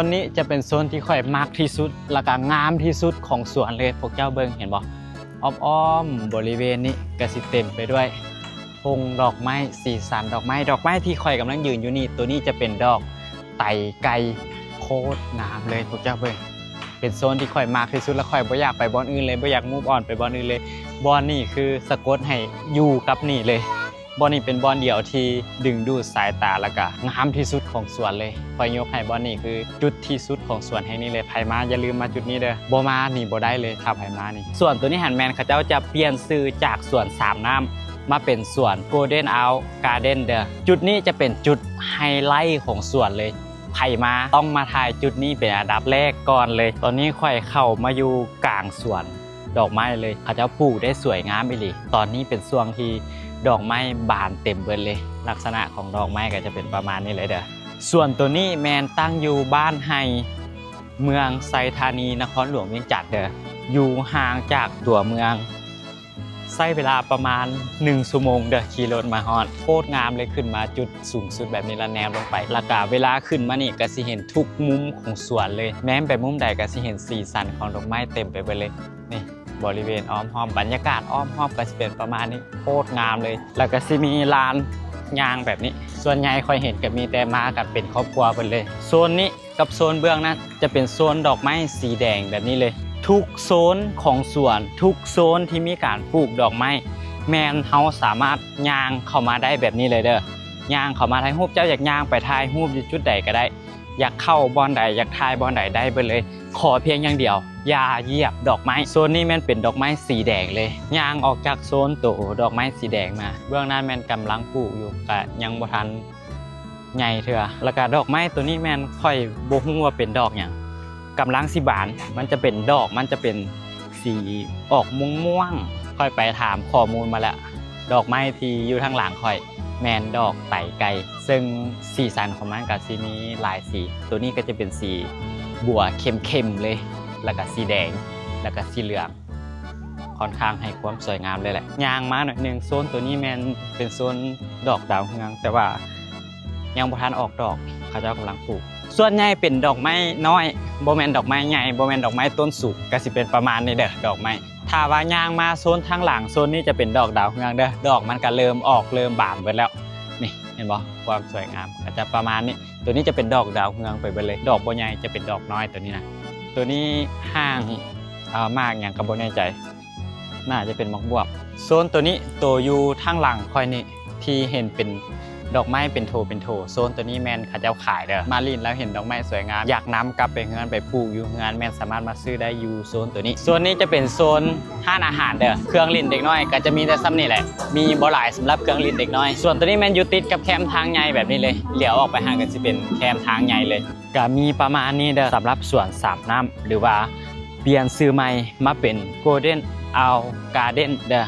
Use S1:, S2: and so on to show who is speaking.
S1: นนี้จะเป็นโซนที่ค่อยมากที่สุดและก็งามที่สุดของสวนเลยพวกเจ้าเบิ่งเห็นบ่อ้อมๆบริเวณนี้ก็สิเต็มไปด้วยพงดอกไม้สีสันดอกไม้ที่ค่อยกำลังยืนอยู่นี่ตัวนี้จะเป็นดอกไต่ไก่โคตรงามเลยพวกเจ้าเบิ่งเป็นโซนที่ค่อยมากที่สุดและค่อยบ่อยากไปบอนอื่นเลยบ่อยากมูฟออนไปบอนอื่นเลยบอนนี่คือสะกดให้อยู่กับนี่เลยบอนนี่เป็นบอนเดียวที่ดึงดูดสายตาและก็งามที่สุดของสวนเลยค่อยยกให้บอนนี่คือจุดที่สุดของสวนแห่งนี้เลยไผมาอย่าลืมมาจุดนี้เด้อบ่มานี่บ่ได้เลยถ้าไผมานี่ส่วนตัวนี้หันแมนเขาเจ้าจะเปลี่ยนชื่อจากสวนสามน้ำมาเป็นสวน Golden Out Garden เด้อจุดนี้จะเป็นจุดไฮไลท์ของสวนเลยไผมาต้องมาถ่ายจุดนี้เป็นอันดับแรกก่อนเลยตอนนี้ค่อยเข้ามาอยู่กลางสวนดอกไม้เลยเขาจะปลูกได้สวยงามอีหลีตอนนี้เป็นช่วงที่ดอกไม้บานเต็มเบิดเลยลักษณะของดอกไม้ก็จะเป็นประมาณนี้เลยเด้อส่วนตัวนี้แมนตั้งอยู่บ้านไฮเมืองไซธานีนครหลวงเวียงจันทน์เด้ออยู่ห่างจากตัวเมืองใช้เวลาประมาณ1 ชั่วโมงเด้อขี่รถมาฮอดโคตรงามเลยขึ้นมาจุดสูงสุดแบบนี้ละแนวลงไปแล้วก็เวลาขึ้นมานี่ก็สิเห็นทุกมุมของสวนเลยแม้ไปมุมใดก็สิเห็นสีสันของดอกไม้เต็มไปหมดเลยนี่บริเวณอ้อมห้อมบรรยากาศอ้อมห้อมก็จะเป็นประมาณนี้โคตรงามเลยแล้วก็สิมีลานยางแบบนี้ส่วนใหญ่ค่อยเห็นก็มีแต่มากันเป็นครอบครัวไปเลยโซนนี้กับโซนเบื้องนั้นจะเป็นโซนดอกไม้สีแดงแบบนี้เลยทุกโซนของสวนทุกโซนที่มีการปลูกดอกไม้แมนเฮาสามารถย่างเข้ามาได้แบบนี้เลยเด้อย่างเข้ามาถ่ายรูปเจ้าอยากย่างไปถ่ายรูปอยู่จุดใดก็ได้อยากเข้าบอนใดอยากถ่ายบอนใดได้ไปเลยขอเพียงอย่างเดียวอย่าเหยียบดอกไม้โซนนี้แมันเป็นดอกไม้สีแดงเลยย่างออกจากโซนตัวดอกไม้สีแดงมาเบื้องหน้าแมนกำลังปลูกอยู่แต่ยังบ่ทันใหญ่เถอะแล้วก็ดอกไม้ตัวนี้แมนค่อยบ่ฮู้ว่าเป็นดอกหยังกำลังสิบานมันจะเป็นดอกมันจะเป็นสีออกม่วงๆค่อยไปถามข้อมูลมาแล้วดอกไม้ที่อยู่ทางหลังค่อยแมนดอกไต่ไก่ซึ่งสีสันของมันกับสีนี้หลายสีตัวนี้ก็จะเป็นสีบัวเข้มๆเลยแล้วก็สีแดงแล้วก็สีเหลืองค่อนข้างให้ความสวยงามเลยแหละยางมาหน่อยนึงโซนตัวนี้แมนเป็นโซนดอกดาวเรืองแต่ว่ายังบ่ทันออกดอกเขาเจ้ากำลังปลูกส่วนใหญ่เป็นดอกไม้น้อยบ่แม่นดอกไม้ใหญ่บ่แม่นดอกไม้ต้นสูงก็สิเป็นประมาณนี้เด้อดอกไม้ถ้าว่ายางมาโซนทางหลังโซนนี้จะเป็นดอกดาวเรืองเด้อดอกมันก็เริ่มออกเริ่มบานเบิดแล้วนี่เห็นบ่ความสวยงามก็จะประมาณนี้ตัวนี้จะเป็นดอกดาวเรืองไปเบิดเลยดอกบ่ใหญ่จะเป็นดอกน้อยตัวนี้นะตัวนี้ห่างมากอย่างก็บ่แน่ใจน่าจะเป็นมักบวบโซนตัวนี้ตัวอยู่ทางหลังค่อยนี่ที่เห็นเป็นดอกไม้เป็นโถโซนตัวนี้แมนเขาเจ้าขายเด้อมาลินแล้วเห็นดอกไม้สวยงามอยากนำกลับไปเฮือนไปปลูกอยู่เฮือนแมนสามารถมาซื้อได้อยู่โซนตัวนี้โซนนี้จะเป็นโซนห้านอาหารเด้อเครื่องลิ้นเด็กน้อยก็จะมีแต่ซ้ำนี่แหละมีบ่หลายสำหรับเครื่องลิ้นเด็กน้อยส่วนตัวนี้แมนอยู่ติดกับแคมทางใหญ่แบบนี้เลยเหลียวออกไปห่างกันจะเป็นแคมทางใหญ่เลยก็มีประมาณนี้เด้อสำหรับสวนสามน้ำหรือว่าเปลี่ยนชื่อใหม่มาเป็น Golden Out Garden เด้อ